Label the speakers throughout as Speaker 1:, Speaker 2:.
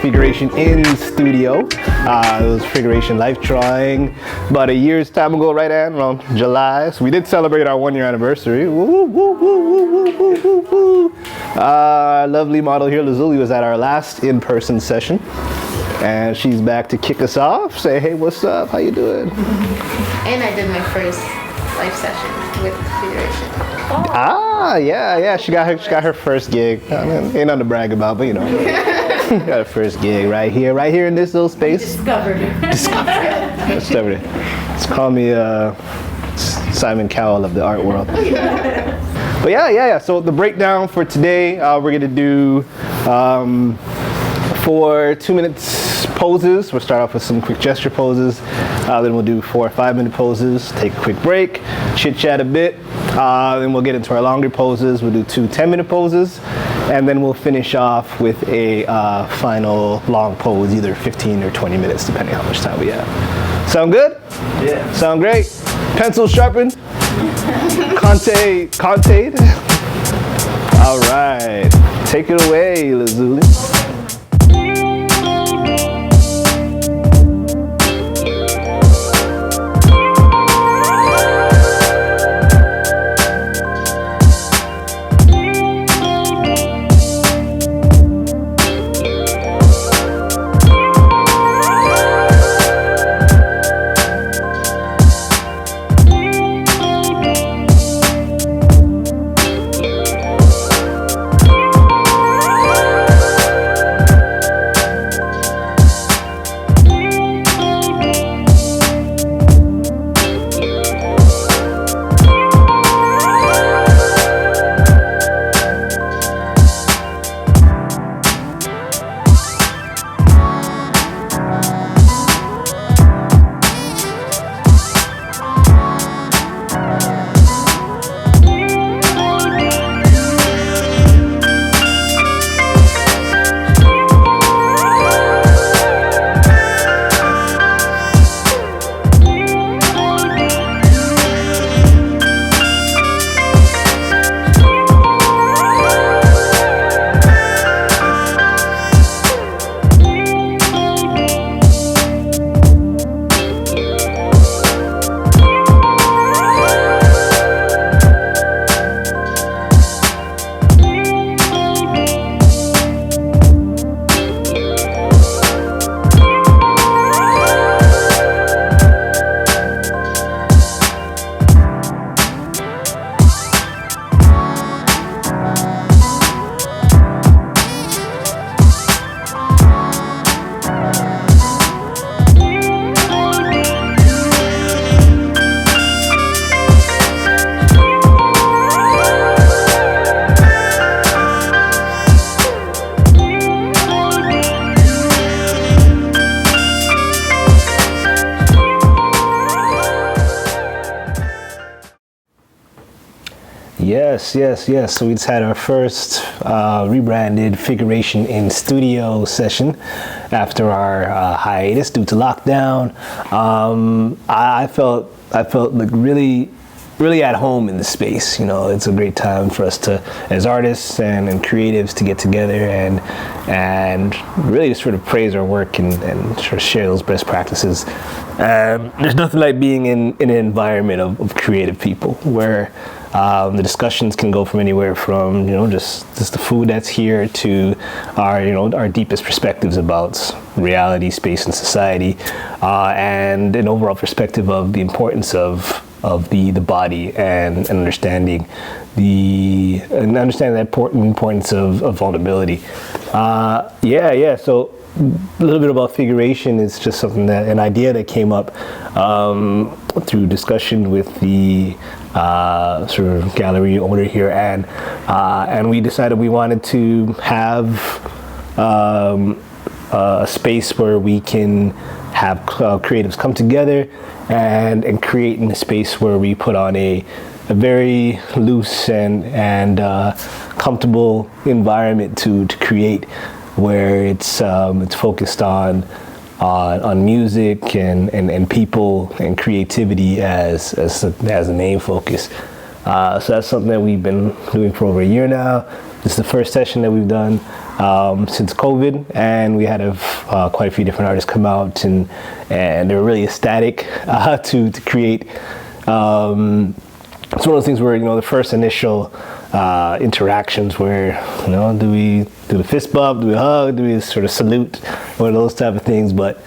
Speaker 1: Figuration in studio. It was Figuration life drawing about a year's time ago, right, Ann? Around July. So we did celebrate our 1 year anniversary. Woo, woo, woo, woo, woo, woo, woo, woo. Our lovely model here, Lazuli, was at our last in-person session. And she's back to kick us off. Say, hey, what's up? How you doing?
Speaker 2: And I did my first live session with Figuration. Oh.
Speaker 1: Ah, yeah. She got her first gig. Ain't nothing to brag about, but you know. Got her first gig right here in this little space.
Speaker 2: Discovered it.
Speaker 1: It's called me Simon Cowell of the art world. But yeah. So the breakdown for today, we're gonna do for 2 minutes poses. We'll start off with some quick gesture poses. Then we'll do 4 or 5 minute poses, take a quick break, chit chat a bit. Then we'll get into our longer poses. We'll do 2 10-minute poses. And then we'll finish off with a final long pose, either 15 or 20 minutes, depending how much time we have. Sound good?
Speaker 3: Yeah.
Speaker 1: Sound great? Pencil sharpened? Conte. All right. Take it away, Lazuli. Yes. So we just had our first rebranded Figuration in studio session after our hiatus due to lockdown. I felt like really at home in the space. You know, it's a great time for us to, as artists and creatives, to get together and really just sort of praise our work and sort of share those best practices. There's nothing like being in an environment of creative people where the discussions can go from anywhere from, you know, just the food that's here to our deepest perspectives about reality, space, and society, and an overall perspective of the importance of the body and understanding the importance of vulnerability. So a little bit about Figuration is just something an idea that came up through discussion with the sort of gallery owner here, and we decided we wanted to have a space where we can have creatives come together and create in a space where we put on a very loose and comfortable environment to create, where it's focused on music and people and creativity as the main focus. So that's something that we've been doing for over a year now. This is the first session that we've done. since COVID, and we had quite a few different artists come out, and they were really ecstatic to create. It's one of those things where, the first initial interactions where, do we do the fist bump, do we hug, do we sort of salute, one of those type of things. But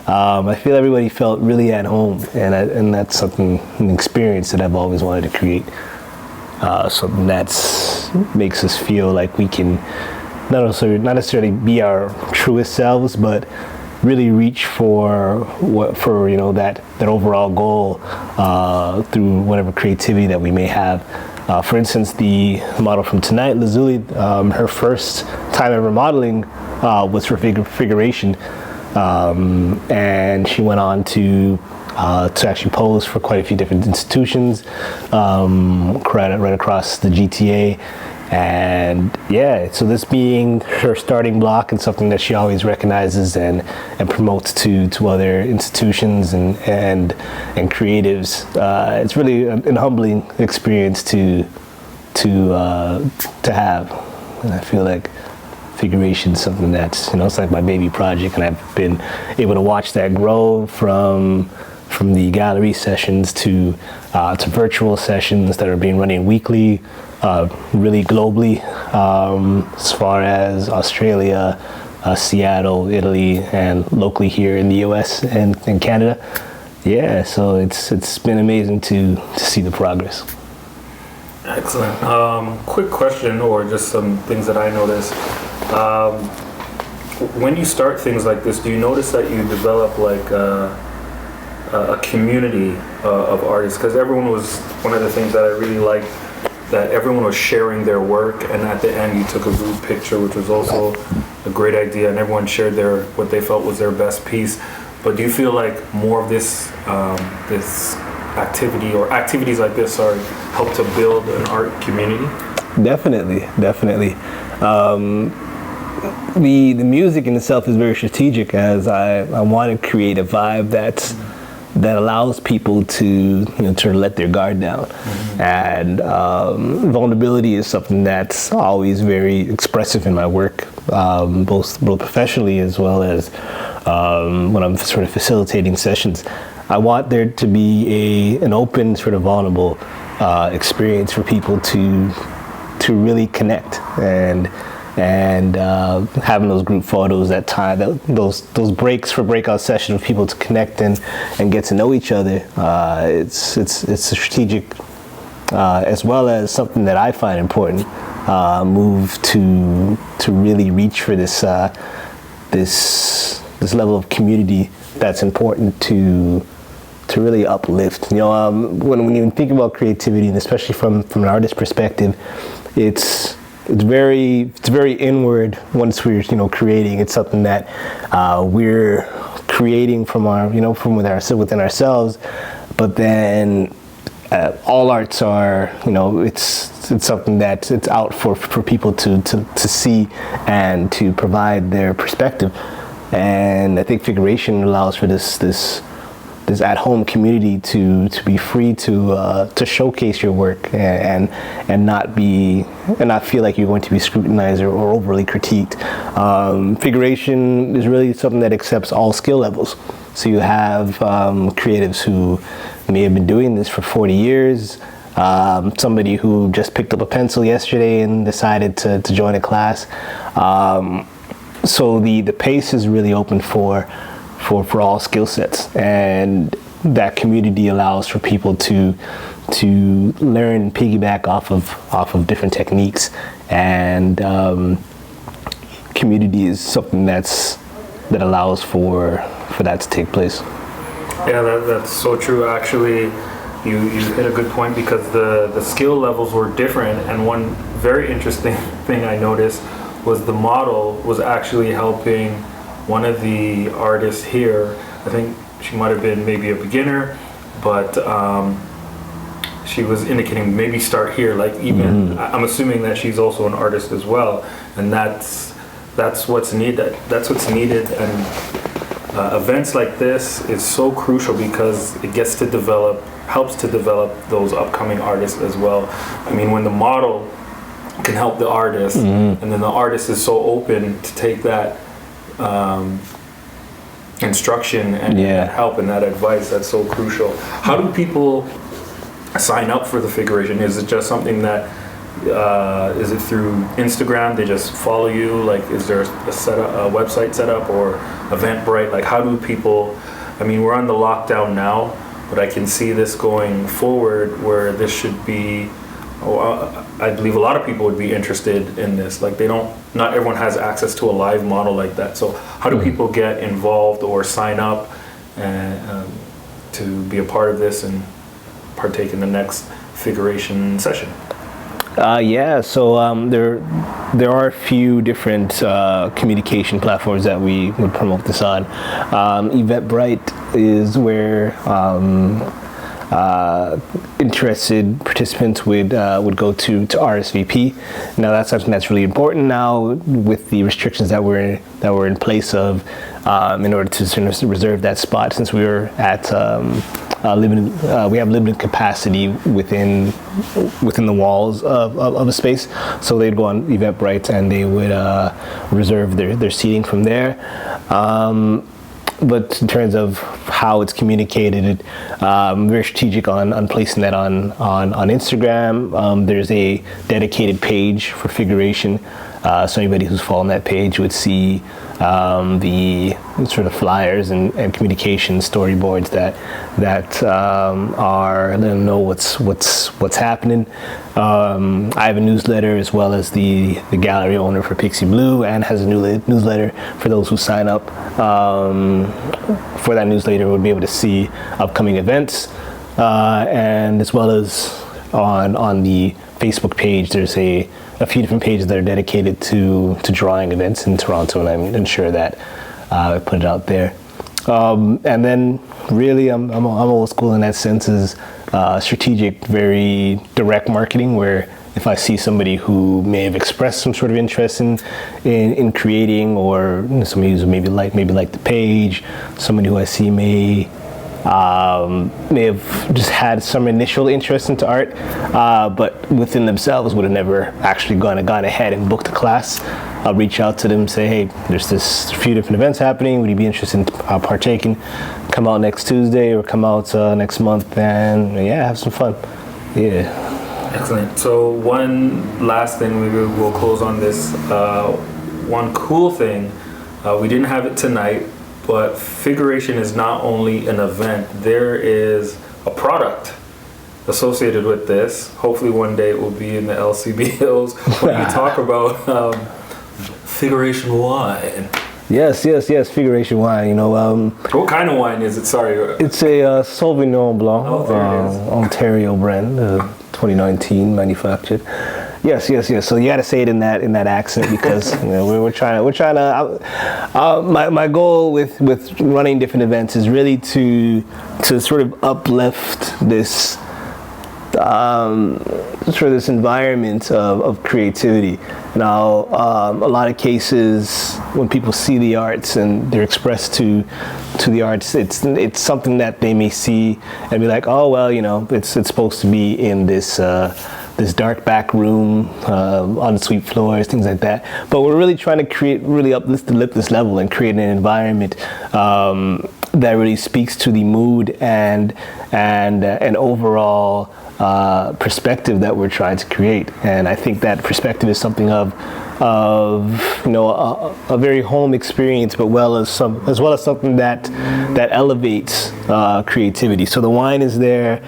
Speaker 1: I feel everybody felt really at home, and that's an experience that I've always wanted to create. Something that makes us feel like we can not necessarily be our truest selves, but really reach for that overall goal through whatever creativity that we may have. For instance, the model from tonight, Lazuli, her first time ever modeling was for Figuration, and she went on to actually pose for quite a few different institutions right across the GTA. And yeah, so this being her starting block and something that she always recognizes and promotes to other institutions and creatives, it's really an humbling experience to have. And I feel like Figuration is something that's, it's like my baby project, and I've been able to watch that grow from the gallery sessions to virtual sessions that are being running weekly, really globally, as far as Australia, Seattle, Italy, and locally here in the US and Canada. Yeah, so it's been amazing to see the progress.
Speaker 3: Excellent. Quick question, or just some things that I noticed. When you start things like this, do you notice that you develop like a community of artists? Because one of the things that I really liked, that everyone was sharing their work, and at the end you took a group picture, which was also a great idea, and everyone shared what they felt was their best piece. But do you feel like more of this activity or activities like this help to build an art community?
Speaker 1: Definitely. The music in itself is very strategic, as I want to create a vibe that allows people to to let their guard down. Mm-hmm. And vulnerability is something that's always very expressive in my work, both professionally as well as when I'm sort of facilitating sessions. I want there to be an open, sort of vulnerable experience for people to really connect, and having those group photos, those breaks for breakout sessions for people to connect and get to know each other. It's a strategic, as well as something that I find important, move to really reach for this level of community that's important to really uplift. When you think about creativity, and especially from an artist perspective, it's very inward. Once we're creating, it's something that we're creating from within ourselves. But then all arts are it's something that it's out for people to see and to provide their perspective. And I think Figuration allows for this at-home community to be free to showcase your work and not feel like you're going to be scrutinized or overly critiqued. Figuration is really something that accepts all skill levels. So you have creatives who may have been doing this for 40 years, somebody who just picked up a pencil yesterday and decided to join a class. So the pace is really open for all skill sets, and that community allows for people to learn and piggyback off of different techniques, and community is something that allows for that to take place.
Speaker 3: Yeah, that's so true. Actually, you hit a good point, because the skill levels were different, and one very interesting thing I noticed was the model was actually helping one of the artists here. I think she might have been maybe a beginner, but she was indicating maybe start here. Like even I'm assuming that she's also an artist as well, and that's what's needed. That's what's needed, and events like this is so crucial, because it helps to develop those upcoming artists as well. I mean, when the model can help the artist, and then the artist is so open to take that instruction and help and that advice that's so crucial. How do people sign up for the Figuration? Is it just something that is it through Instagram? They just follow you? Like, is there a website set up or Eventbrite? Like, how do people? I mean, we're on the lockdown now, but I can see this going forward where this should be. I believe a lot of people would be interested in this. Like, not everyone has access to a live model like that. So how do people get involved or sign up to be a part of this and partake in the next Figuration session?
Speaker 1: So there are a few different communication platforms that we would promote this on. Eventbrite is where interested participants would go to RSVP. Now that's something that's really important now with the restrictions that were in place in order to sort of reserve that spot, since we were at we have limited capacity within the walls of a space. So they'd go on Eventbrite and they would reserve their seating from there. But in terms of how it's communicated, very strategic on placing that on Instagram. There's a dedicated page for Figuration, so anybody who's following that page would see the sort of flyers and communication storyboards that are letting them know what's happening. I have a newsletter as well as the gallery owner for Pixie Blue, and has a newsletter for those who sign up for that newsletter would be able to see upcoming events, and as well as on the Facebook page, there's a few different pages that are dedicated to drawing events in Toronto, and I'm ensure that I put it out there. And then really I'm old school in that sense, is strategic, very direct marketing, where if I see somebody who may have expressed some sort of interest in creating, or somebody who's maybe like the page, somebody who I see may have just had some initial interest into art, but within themselves would have never actually gone ahead and booked a class. I'll reach out to them and say, hey, there's this few different events happening. Would you be interested in partaking? Come out next Tuesday or come out next month, and have some fun. Yeah. Excellent.
Speaker 3: So one last thing, we'll close on this. One cool thing, we didn't have it tonight, but Figuration is not only an event, there is a product associated with this. Hopefully one day it will be in the LCBOs when you talk about Figuration wine.
Speaker 1: Yes, Figuration wine.
Speaker 3: What kind of wine is it? Sorry.
Speaker 1: It's a Sauvignon Blanc, Ontario brand, 2019 manufactured. Yes. So you got to say it in that accent, because we're trying to. My goal with running different events is really to sort of uplift this this environment of creativity. Now, a lot of cases when people see the arts and they're expressed to the arts, it's something that they may see and be like, oh well, it's supposed to be in this dark back room, on suite floors, things like that. But we're really trying to uplift this level and create an environment that really speaks to the mood and an overall perspective that we're trying to create. And I think that perspective is something of a very home experience, but as well as something that elevates creativity. So the wine is there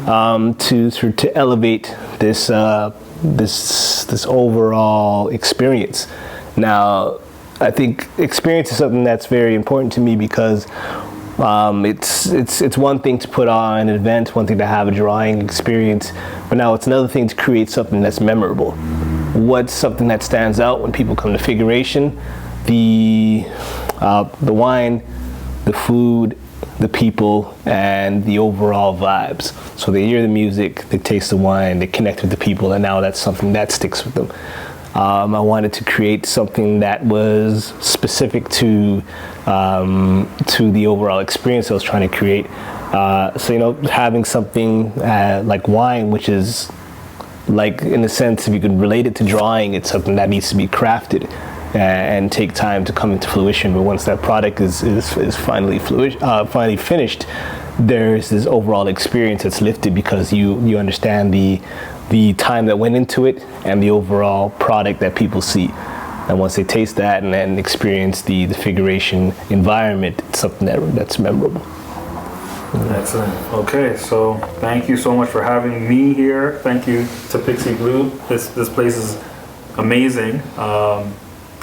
Speaker 1: to elevate this overall experience. Now, I think experience is something that's very important to me, because it's one thing to put on an event, one thing to have a drawing experience, but now it's another thing to create something that's memorable. What's something that stands out when people come to Figuration? The wine, the food, the people, and the overall vibes. So they hear the music, they taste the wine, they connect with the people, and now that's something that sticks with them. I wanted to create something that was specific to the overall experience I was trying to create. So having something like wine, which is like in a sense, if you could relate it to drawing, it's something that needs to be crafted and take time to come into fruition. But once that product is finally finally finished, there's this overall experience that's lifted because you understand the time that went into it and the overall product that people see. And once they taste that and then experience the figuration environment, it's something that's memorable.
Speaker 3: Excellent. Okay, so thank you so much for having me here. Thank you to Pixie Blue. This place is amazing.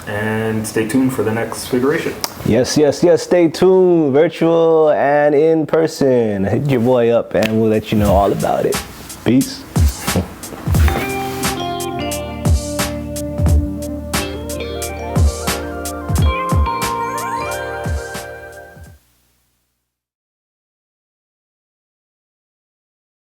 Speaker 3: And stay tuned for the next Figuration.
Speaker 1: Yes. Stay tuned, virtual and in person. Hit your boy up and we'll let you know all about it. Peace.